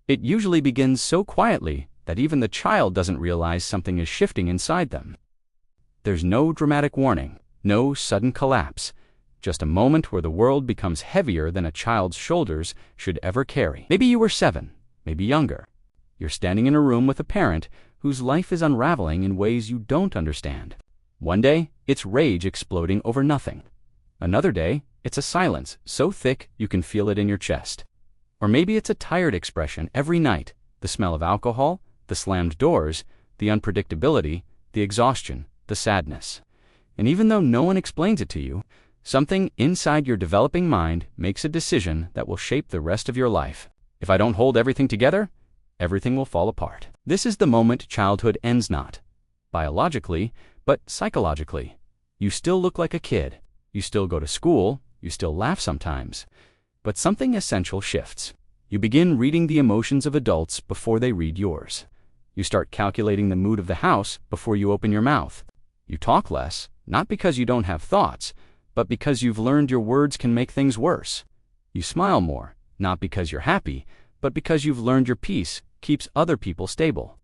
It usually begins so quietly that even the child doesn't realize something is shifting inside them. There's no dramatic warning, no sudden collapse, just a moment where the world becomes heavier than a child's shoulders should ever carry. Maybe you were 7, maybe younger. You're standing in a room with a parent whose life is unraveling in ways you don't understand. One day, it's rage exploding over nothing. Another day, it's a silence so thick you can feel it in your chest. Or maybe it's a tired expression every night, the smell of alcohol, the slammed doors, the unpredictability, the exhaustion, the sadness. And even though no one explains it to you, something inside your developing mind makes a decision that will shape the rest of your life. If I don't hold everything together, everything will fall apart. This is the moment childhood ends, not biologically, but psychologically. You still look like a kid. You still go to school. You still laugh sometimes. But something essential shifts. You begin reading the emotions of adults before they read yours. You start calculating the mood of the house before you open your mouth. You talk less, not because you don't have thoughts, but because you've learned your words can make things worse. You smile more, not because you're happy, but because you've learned your peace keeps other people stable.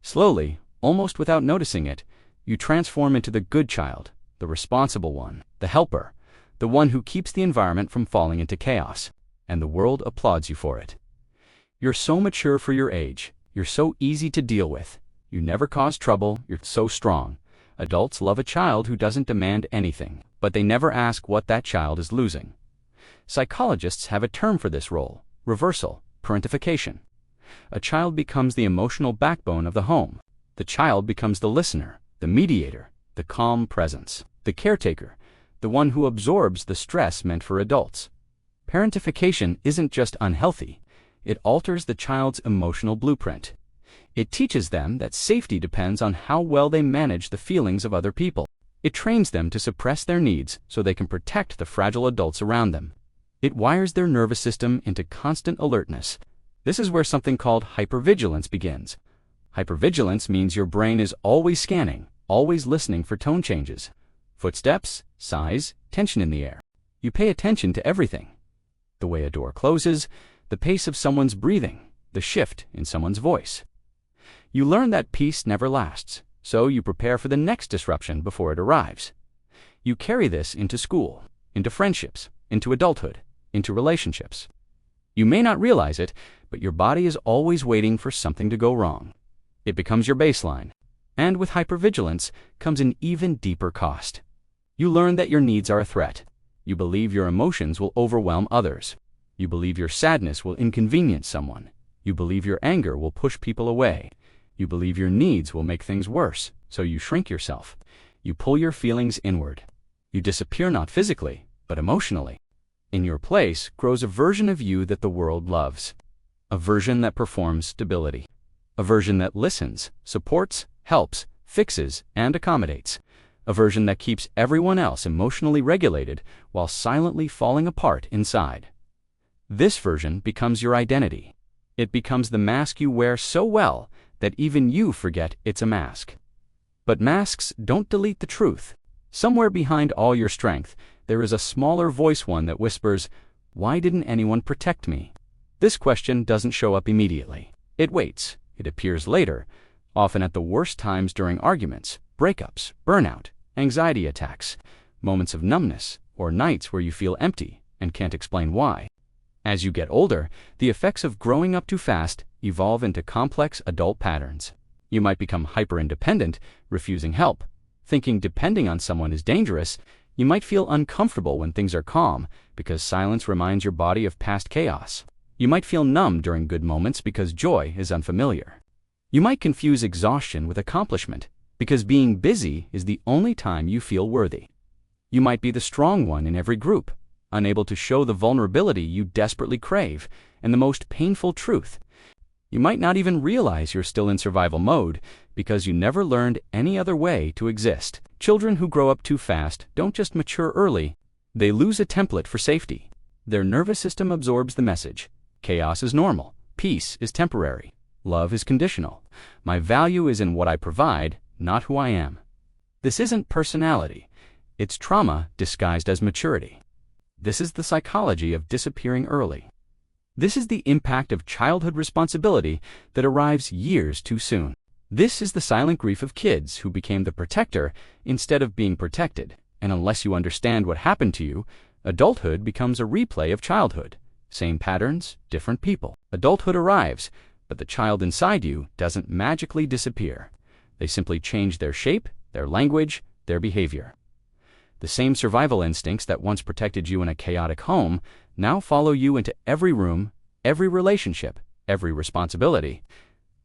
Slowly, almost without noticing it, you transform into the good child, the responsible one, the helper, the one who keeps the environment from falling into chaos, and the world applauds you for it. You're so mature for your age. You're so easy to deal with. You never cause trouble. You're so strong. Adults love a child who doesn't demand anything, but they never ask what that child is losing. Psychologists have a term for this role: reversal, parentification. A child becomes the emotional backbone of the home. The child becomes the listener, the mediator, the calm presence, the caretaker, the one who absorbs the stress meant for adults. Parentification isn't just unhealthy. It alters the child's emotional blueprint. It teaches them that safety depends on how well they manage the feelings of other people. It trains them to suppress their needs so they can protect the fragile adults around them. It wires their nervous system into constant alertness. This is where something called hypervigilance begins. Hypervigilance means your brain is always scanning, always listening for tone changes. Footsteps, sighs, tension in the air. You pay attention to everything. The way a door closes, the pace of someone's breathing, the shift in someone's voice. You learn that peace never lasts, so you prepare for the next disruption before it arrives. You carry this into school, into friendships, into adulthood, into relationships. You may not realize it, but your body is always waiting for something to go wrong. It becomes your baseline. And with hypervigilance comes an even deeper cost. You learn that your needs are a threat. You believe your emotions will overwhelm others. You believe your sadness will inconvenience someone. You believe your anger will push people away. You believe your needs will make things worse, so you shrink yourself. You pull your feelings inward. You disappear not physically, but emotionally. In your place grows a version of you that the world loves. A version that performs stability. A version that listens, supports, helps, fixes, and accommodates. A version that keeps everyone else emotionally regulated while silently falling apart inside. This version becomes your identity. It becomes the mask you wear so well that even you forget it's a mask. But masks don't delete the truth. Somewhere behind all your strength, there is a smaller voice, one that whispers, "Why didn't anyone protect me?" This question doesn't show up immediately. It waits. It appears later, often at the worst times during arguments, breakups, burnout, anxiety attacks, moments of numbness, or nights where you feel empty and can't explain why. As you get older, the effects of growing up too fast evolve into complex adult patterns. You might become hyper-independent, refusing help. Thinking depending on someone is dangerous, you might feel uncomfortable when things are calm because silence reminds your body of past chaos. You might feel numb during good moments because joy is unfamiliar. You might confuse exhaustion with accomplishment because being busy is the only time you feel worthy. You might be the strong one in every group, unable to show the vulnerability you desperately crave and the most painful truth. You might not even realize you're still in survival mode because you never learned any other way to exist. Children who grow up too fast don't just mature early, they lose a template for safety. Their nervous system absorbs the message. Chaos is normal. Peace is temporary. Love is conditional. My value is in what I provide, not who I am. This isn't personality. It's trauma disguised as maturity. This is the psychology of disappearing early. This is the impact of childhood responsibility that arrives years too soon. This is the silent grief of kids who became the protector instead of being protected. And unless you understand what happened to you, adulthood becomes a replay of childhood. Same patterns, different people. Adulthood arrives, but the child inside you doesn't magically disappear. They simply change their shape, their language, their behavior. The same survival instincts that once protected you in a chaotic home now follow you into every room, every relationship, every responsibility.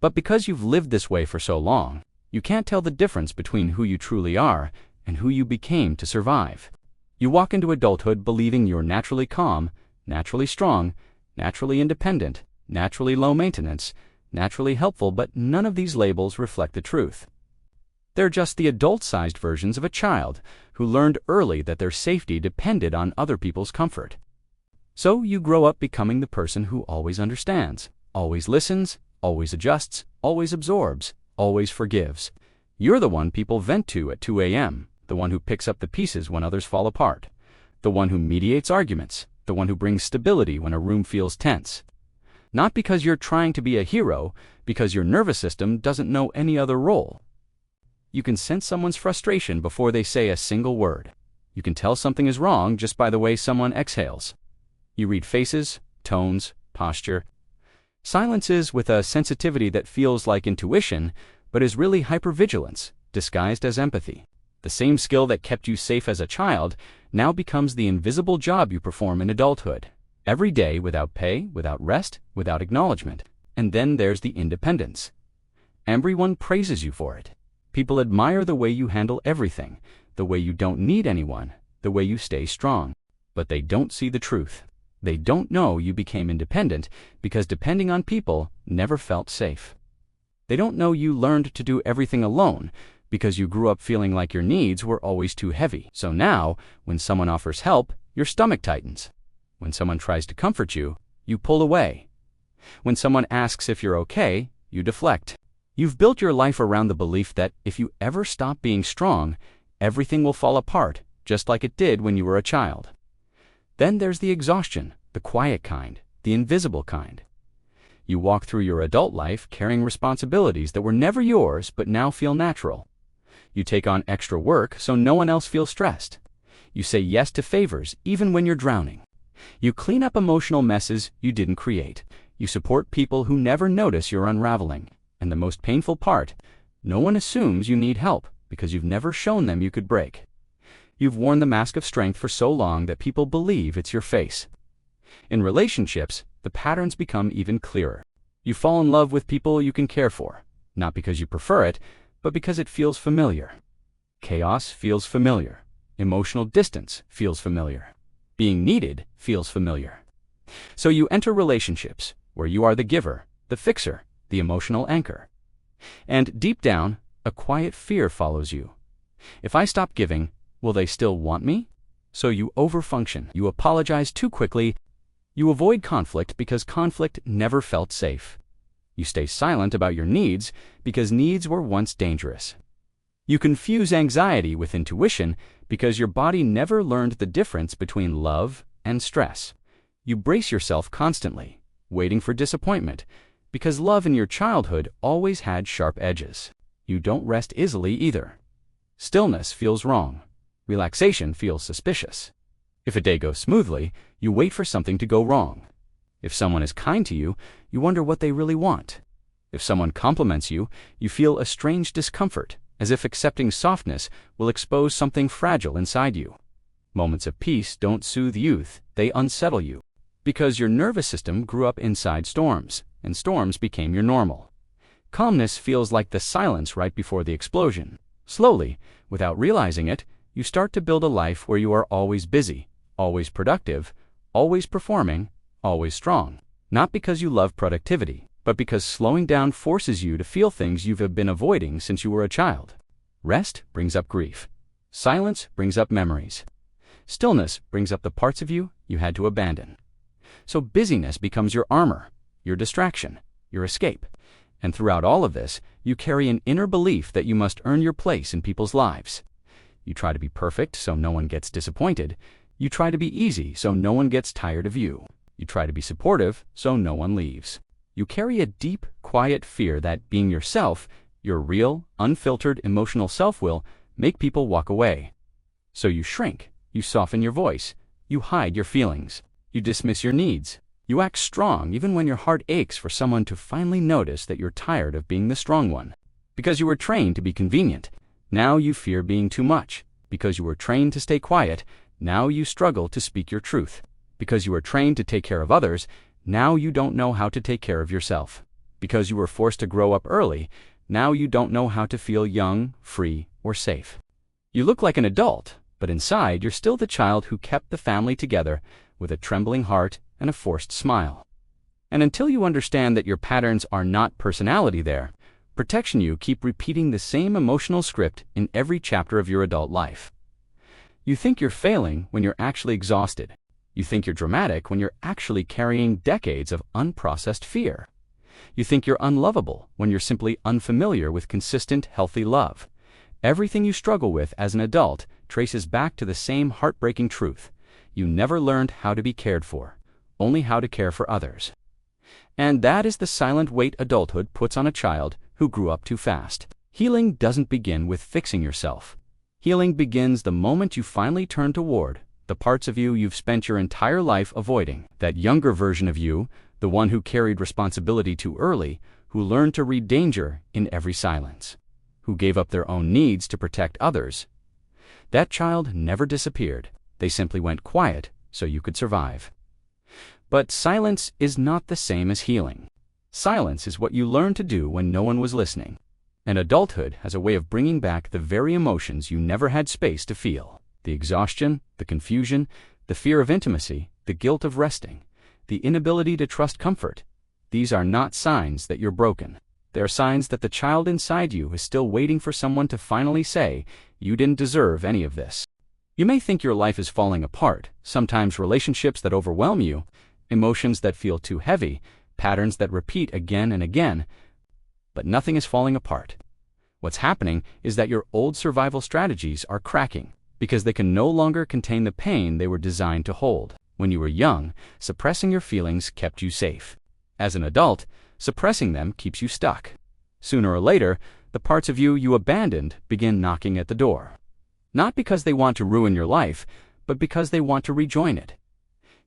But because you've lived this way for so long, you can't tell the difference between who you truly are and who you became to survive. You walk into adulthood believing you're naturally calm, naturally strong, naturally independent, naturally low maintenance, naturally helpful, but none of these labels reflect the truth. They're just the adult-sized versions of a child who learned early that their safety depended on other people's comfort. So you grow up becoming the person who always understands, always listens, always adjusts, always absorbs, always forgives. You're the one people vent to at 2 a.m., the one who picks up the pieces when others fall apart, the one who mediates arguments, the one who brings stability when a room feels tense. Not because you're trying to be a hero, because your nervous system doesn't know any other role. You can sense someone's frustration before they say a single word. You can tell something is wrong just by the way someone exhales. You read faces, tones, posture. Silences with a sensitivity that feels like intuition, but is really hypervigilance, disguised as empathy. The same skill that kept you safe as a child now becomes the invisible job you perform in adulthood. Every day without pay, without rest, without acknowledgement. And then there's the independence. Everyone praises you for it. People admire the way you handle everything, the way you don't need anyone, the way you stay strong. But they don't see the truth. They don't know you became independent because depending on people never felt safe. They don't know you learned to do everything alone because you grew up feeling like your needs were always too heavy. So now, when someone offers help, your stomach tightens. When someone tries to comfort you, you pull away. When someone asks if you're okay, you deflect. You've built your life around the belief that if you ever stop being strong, everything will fall apart, just like it did when you were a child. Then there's the exhaustion, the quiet kind, the invisible kind. You walk through your adult life carrying responsibilities that were never yours but now feel natural. You take on extra work so no one else feels stressed. You say yes to favors even when you're drowning. You clean up emotional messes you didn't create. You support people who never notice you're unraveling. And the most painful part, no one assumes you need help because you've never shown them you could break. You've worn the mask of strength for so long that people believe it's your face. In relationships, the patterns become even clearer. You fall in love with people you can care for, not because you prefer it, but because it feels familiar. Chaos feels familiar. Emotional distance feels familiar. Being needed feels familiar. So you enter relationships where you are the giver, the fixer, the emotional anchor. And deep down, a quiet fear follows you. If I stop giving, will they still want me? So you overfunction. You apologize too quickly. You avoid conflict because conflict never felt safe. You stay silent about your needs because needs were once dangerous. You confuse anxiety with intuition because your body never learned the difference between love and stress. You brace yourself constantly, waiting for disappointment, because love in your childhood always had sharp edges. You don't rest easily either. Stillness feels wrong. Relaxation feels suspicious. If a day goes smoothly, you wait for something to go wrong. If someone is kind to you, you wonder what they really want. If someone compliments you, you feel a strange discomfort, as if accepting softness will expose something fragile inside you. Moments of peace don't soothe youth, they unsettle you. Because your nervous system grew up inside storms, and storms became your normal. Calmness feels like the silence right before the explosion. Slowly, without realizing it, you start to build a life where you are always busy, always productive, always performing, always strong. Not because you love productivity, but because slowing down forces you to feel things you've been avoiding since you were a child. Rest brings up grief. Silence brings up memories. Stillness brings up the parts of you you had to abandon. So busyness becomes your armor, your distraction, your escape. And throughout all of this, you carry an inner belief that you must earn your place in people's lives. You try to be perfect so no one gets disappointed. You try to be easy so no one gets tired of you. You try to be supportive so no one leaves. You carry a deep, quiet fear that being yourself, your real, unfiltered emotional self, will make people walk away. So you shrink, you soften your voice, you hide your feelings, you dismiss your needs. You act strong even when your heart aches for someone to finally notice that you're tired of being the strong one. Because you were trained to be convenient, now you fear being too much. Because you were trained to stay quiet, now you struggle to speak your truth. Because you were trained to take care of others, now you don't know how to take care of yourself. Because you were forced to grow up early, now you don't know how to feel young, free, or safe. You look like an adult, but inside you're still the child who kept the family together with a trembling heart and a forced smile. And until you understand that your patterns are not personality there, protection, you keep repeating the same emotional script in every chapter of your adult life. You think you're failing when you're actually exhausted. You think you're dramatic when you're actually carrying decades of unprocessed fear. You think you're unlovable when you're simply unfamiliar with consistent, healthy love. Everything you struggle with as an adult traces back to the same heartbreaking truth. You never learned how to be cared for, only how to care for others. And that is the silent weight adulthood puts on a child who grew up too fast. Healing doesn't begin with fixing yourself. Healing begins the moment you finally turn toward the parts of you you've spent your entire life avoiding. That younger version of you, the one who carried responsibility too early, who learned to read danger in every silence, who gave up their own needs to protect others. That child never disappeared. They simply went quiet so you could survive. But silence is not the same as healing. Silence is what you learned to do when no one was listening. And adulthood has a way of bringing back the very emotions you never had space to feel. The exhaustion, the confusion, the fear of intimacy, the guilt of resting, the inability to trust comfort. These are not signs that you're broken. They are signs that the child inside you is still waiting for someone to finally say, "You didn't deserve any of this." You may think your life is falling apart, sometimes relationships that overwhelm you, emotions that feel too heavy, patterns that repeat again and again, but nothing is falling apart. What's happening is that your old survival strategies are cracking because they can no longer contain the pain they were designed to hold. When you were young, suppressing your feelings kept you safe. As an adult, suppressing them keeps you stuck. Sooner or later, the parts of you you abandoned begin knocking at the door. Not because they want to ruin your life, but because they want to rejoin it.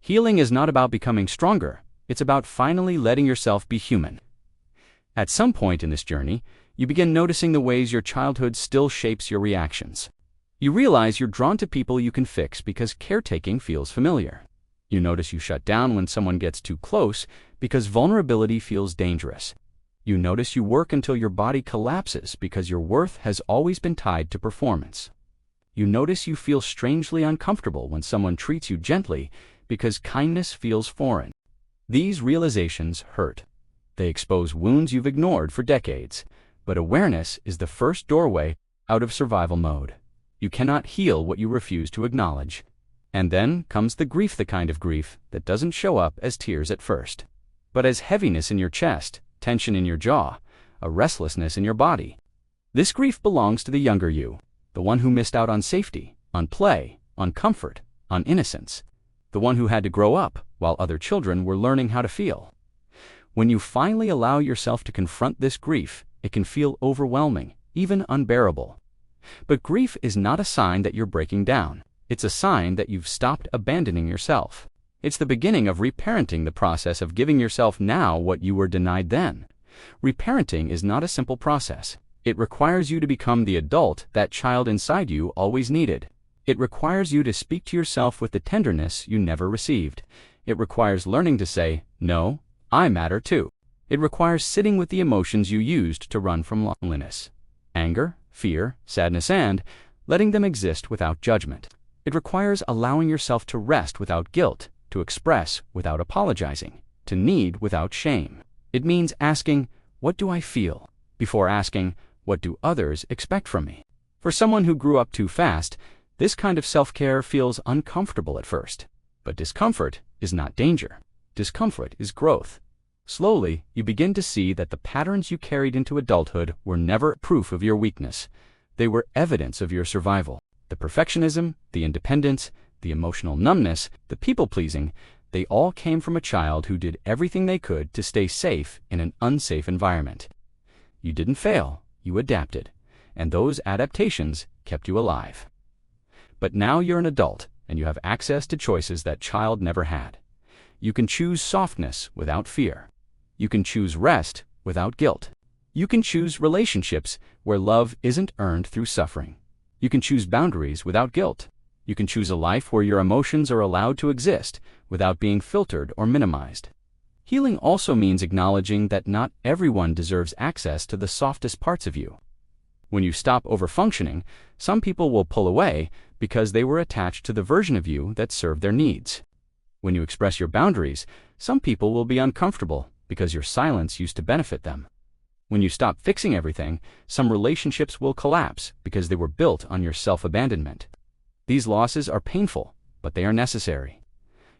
Healing is not about becoming stronger. It's about finally letting yourself be human. At some point in this journey, you begin noticing the ways your childhood still shapes your reactions. You realize you're drawn to people you can fix because caretaking feels familiar. You notice you shut down when someone gets too close because vulnerability feels dangerous. You notice you work until your body collapses because your worth has always been tied to performance. You notice you feel strangely uncomfortable when someone treats you gently because kindness feels foreign. These realizations hurt. They expose wounds you've ignored for decades, but awareness is the first doorway out of survival mode. You cannot heal what you refuse to acknowledge. And then comes the grief, the kind of grief that doesn't show up as tears at first, but as heaviness in your chest, tension in your jaw, a restlessness in your body. This grief belongs to the younger you, the one who missed out on safety, on play, on comfort, on innocence, the one who had to grow up while other children were learning how to feel. When you finally allow yourself to confront this grief, it can feel overwhelming, even unbearable. But grief is not a sign that you're breaking down. It's a sign that you've stopped abandoning yourself. It's the beginning of reparenting, the process of giving yourself now what you were denied then. Reparenting is not a simple process. It requires you to become the adult that child inside you always needed. It requires you to speak to yourself with the tenderness you never received. It requires learning to say, "No, I matter too." It requires sitting with the emotions you used to run from loneliness. Anger, fear, sadness, and letting them exist without judgment. It requires allowing yourself to rest without guilt, to express without apologizing, to need without shame. It means asking, "What do I feel?" before asking, "What do others expect from me?" For someone who grew up too fast, this kind of self-care feels uncomfortable at first. But discomfort is not danger. Discomfort is growth. Slowly, you begin to see that the patterns you carried into adulthood were never proof of your weakness. They were evidence of your survival. The perfectionism, the independence, the emotional numbness, the people-pleasing, They all came from a child who did everything they could to stay safe in an unsafe environment. You didn't fail, you adapted, and those adaptations kept you alive. But now you're an adult, and you have access to choices that child never had. You can choose softness without fear. You can choose rest without guilt. You can choose relationships where love isn't earned through suffering. You can choose boundaries without guilt. You can choose a life where your emotions are allowed to exist without being filtered or minimized. Healing also means acknowledging that not everyone deserves access to the softest parts of you. When you stop overfunctioning, some people will pull away because they were attached to the version of you that served their needs. When you express your boundaries, some people will be uncomfortable because your silence used to benefit them. When you stop fixing everything, some relationships will collapse because they were built on your self-abandonment. These losses are painful, but they are necessary.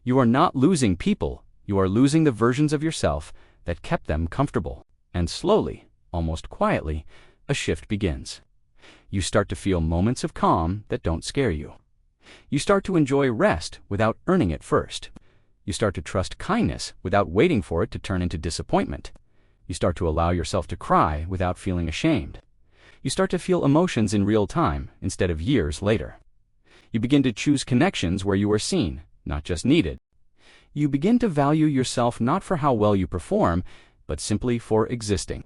You are not losing people, you are losing the versions of yourself that kept them comfortable. And slowly, almost quietly, a shift begins. You start to feel moments of calm that don't scare you. You start to enjoy rest without earning it first. You start to trust kindness without waiting for it to turn into disappointment. You start to allow yourself to cry without feeling ashamed. You start to feel emotions in real time instead of years later. You begin to choose connections where you are seen, not just needed. You begin to value yourself not for how well you perform, but simply for existing.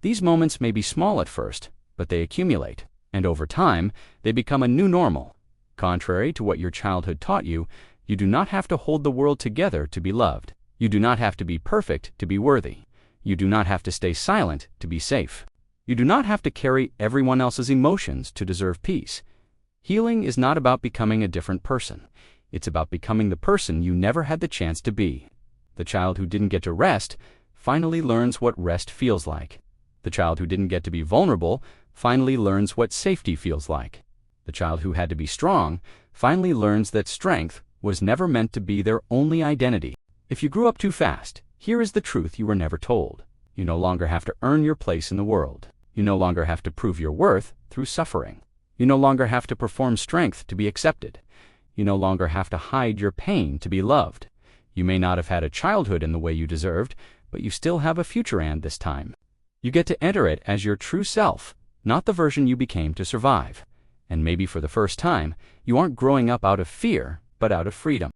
These moments may be small at first, but they accumulate, and over time, they become a new normal. Contrary to what your childhood taught you, you do not have to hold the world together to be loved. You do not have to be perfect to be worthy. You do not have to stay silent to be safe. You do not have to carry everyone else's emotions to deserve peace. Healing is not about becoming a different person. It's about becoming the person you never had the chance to be. The child who didn't get to rest finally learns what rest feels like. The child who didn't get to be vulnerable finally learns what safety feels like. The child who had to be strong finally learns that strength was never meant to be their only identity. If you grew up too fast, here is the truth you were never told. You no longer have to earn your place in the world. You no longer have to prove your worth through suffering. You no longer have to perform strength to be accepted. You no longer have to hide your pain to be loved. You may not have had a childhood in the way you deserved, but you still have a future, and this time you get to enter it as your true self, not the version you became to survive. And maybe for the first time, you aren't growing up out of fear, but out of freedom.